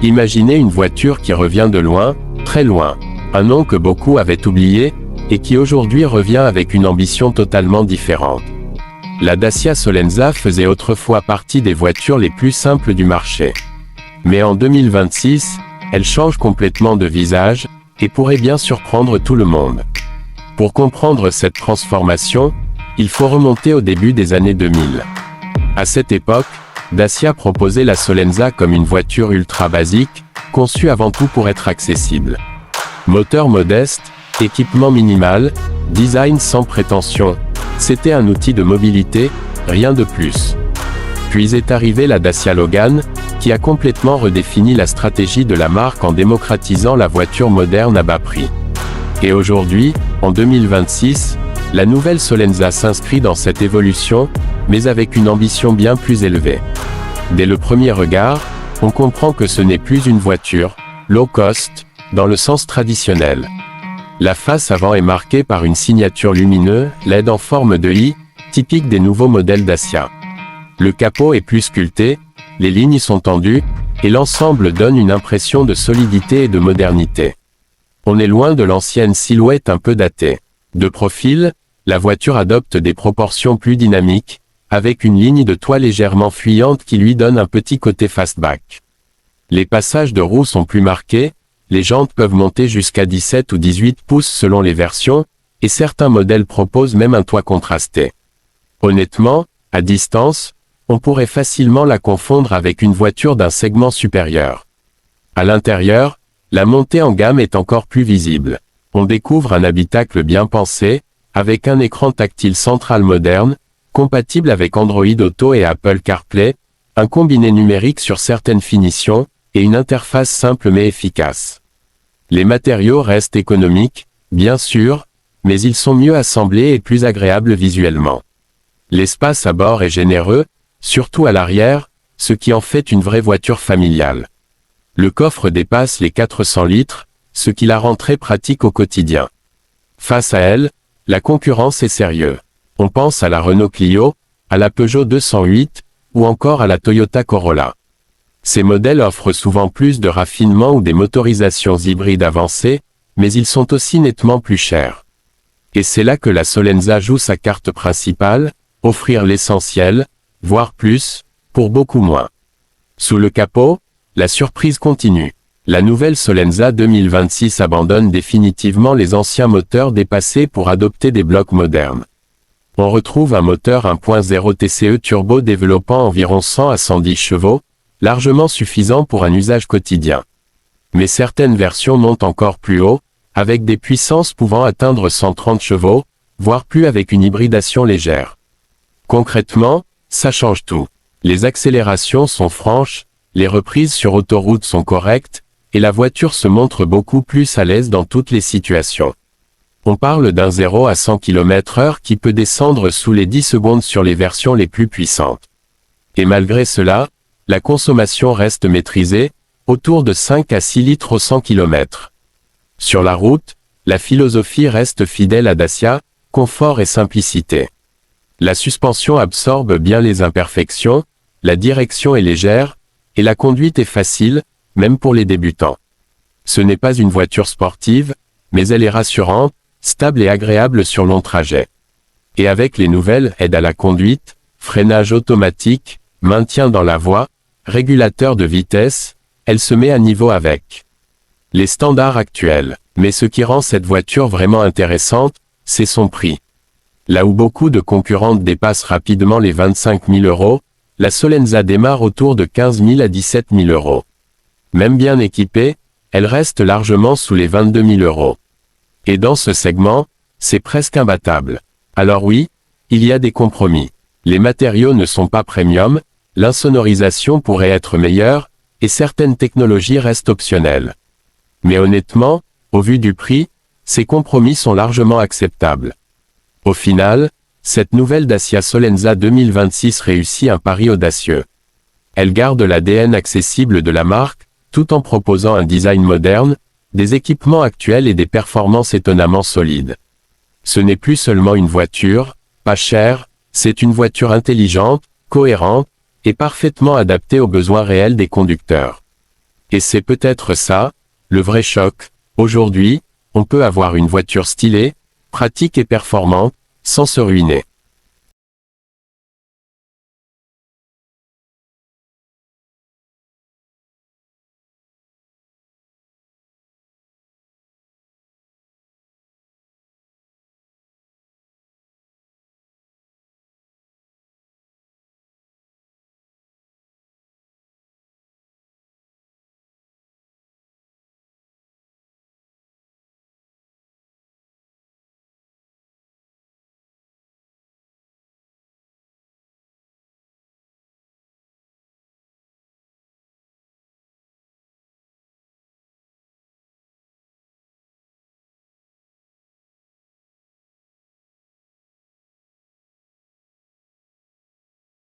Imaginez une voiture qui revient de loin, très loin. Un nom que beaucoup avaient oublié, et qui aujourd'hui revient avec une ambition totalement différente. La Dacia Solenza faisait autrefois partie des voitures les plus simples du marché. Mais en 2026, elle change complètement de visage, et pourrait bien surprendre tout le monde. Pour comprendre cette transformation, il faut remonter au début des années 2000. À cette époque, Dacia proposait la Solenza comme une voiture ultra basique, conçue avant tout pour être accessible. Moteur modeste, équipement minimal, design sans prétention, c'était un outil de mobilité, rien de plus. Puis est arrivée la Dacia Logan, qui a complètement redéfini la stratégie de la marque en démocratisant la voiture moderne à bas prix. Et aujourd'hui, en 2026, la nouvelle Solenza s'inscrit dans cette évolution, mais avec une ambition bien plus élevée. Dès le premier regard, on comprend que ce n'est plus une voiture low cost, dans le sens traditionnel. La face avant est marquée par une signature lumineuse, LED en forme de I, typique des nouveaux modèles Dacia. Le capot est plus sculpté, les lignes sont tendues, et l'ensemble donne une impression de solidité et de modernité. On est loin de l'ancienne silhouette un peu datée. De profil, la voiture adopte des proportions plus dynamiques, avec une ligne de toit légèrement fuyante qui lui donne un petit côté fastback. Les passages de roues sont plus marqués, les jantes peuvent monter jusqu'à 17 ou 18 pouces selon les versions, et certains modèles proposent même un toit contrasté. Honnêtement, à distance, on pourrait facilement la confondre avec une voiture d'un segment supérieur. À l'intérieur, la montée en gamme est encore plus visible. On découvre un habitacle bien pensé, avec un écran tactile central moderne, compatible avec Android Auto et Apple CarPlay, un combiné numérique sur certaines finitions, et une interface simple mais efficace. Les matériaux restent économiques, bien sûr, mais ils sont mieux assemblés et plus agréables visuellement. L'espace à bord est généreux, surtout à l'arrière, ce qui en fait une vraie voiture familiale. Le coffre dépasse les 400 litres, ce qui la rend très pratique au quotidien. Face à elle, la concurrence est sérieuse. On pense à la Renault Clio, à la Peugeot 208, ou encore à la Toyota Corolla. Ces modèles offrent souvent plus de raffinement ou des motorisations hybrides avancées, mais ils sont aussi nettement plus chers. Et c'est là que la Solenza joue sa carte principale, offrir l'essentiel, voire plus, pour beaucoup moins. Sous le capot, la surprise continue. La nouvelle Solenza 2026 abandonne définitivement les anciens moteurs dépassés pour adopter des blocs modernes. On retrouve un moteur 1.0 TCE turbo développant environ 100 à 110 chevaux, largement suffisant pour un usage quotidien. Mais certaines versions montent encore plus haut, avec des puissances pouvant atteindre 130 chevaux, voire plus avec une hybridation légère. Concrètement, ça change tout. Les accélérations sont franches, les reprises sur autoroute sont correctes, et la voiture se montre beaucoup plus à l'aise dans toutes les situations. On parle d'un 0 à 100 km/h qui peut descendre sous les 10 secondes sur les versions les plus puissantes. Et malgré cela, la consommation reste maîtrisée, autour de 5 à 6 litres au 100 km. Sur la route, la philosophie reste fidèle à Dacia, confort et simplicité. La suspension absorbe bien les imperfections, la direction est légère, et la conduite est facile, même pour les débutants. Ce n'est pas une voiture sportive, mais elle est rassurante, stable et agréable sur long trajet. Et avec les nouvelles aides à la conduite, freinage automatique, maintien dans la voie, régulateur de vitesse, elle se met à niveau avec les standards actuels. Mais ce qui rend cette voiture vraiment intéressante, c'est son prix. Là où beaucoup de concurrentes dépassent rapidement les 25 000 €, la Solenza démarre autour de 15 000 à 17 000 €. Même bien équipée, elle reste largement sous les 22 000 €. Et dans ce segment, c'est presque imbattable. Alors oui, il y a des compromis. Les matériaux ne sont pas premium, l'insonorisation pourrait être meilleure, et certaines technologies restent optionnelles. Mais honnêtement, au vu du prix, ces compromis sont largement acceptables. Au final, cette nouvelle Dacia Solenza 2026 réussit un pari audacieux. Elle garde l'ADN accessible de la marque, tout en proposant un design moderne, des équipements actuels et des performances étonnamment solides. Ce n'est plus seulement une voiture, pas chère, c'est une voiture intelligente, cohérente, et parfaitement adaptée aux besoins réels des conducteurs. Et c'est peut-être ça, le vrai choc. Aujourd'hui, on peut avoir une voiture stylée, pratique et performante, sans se ruiner.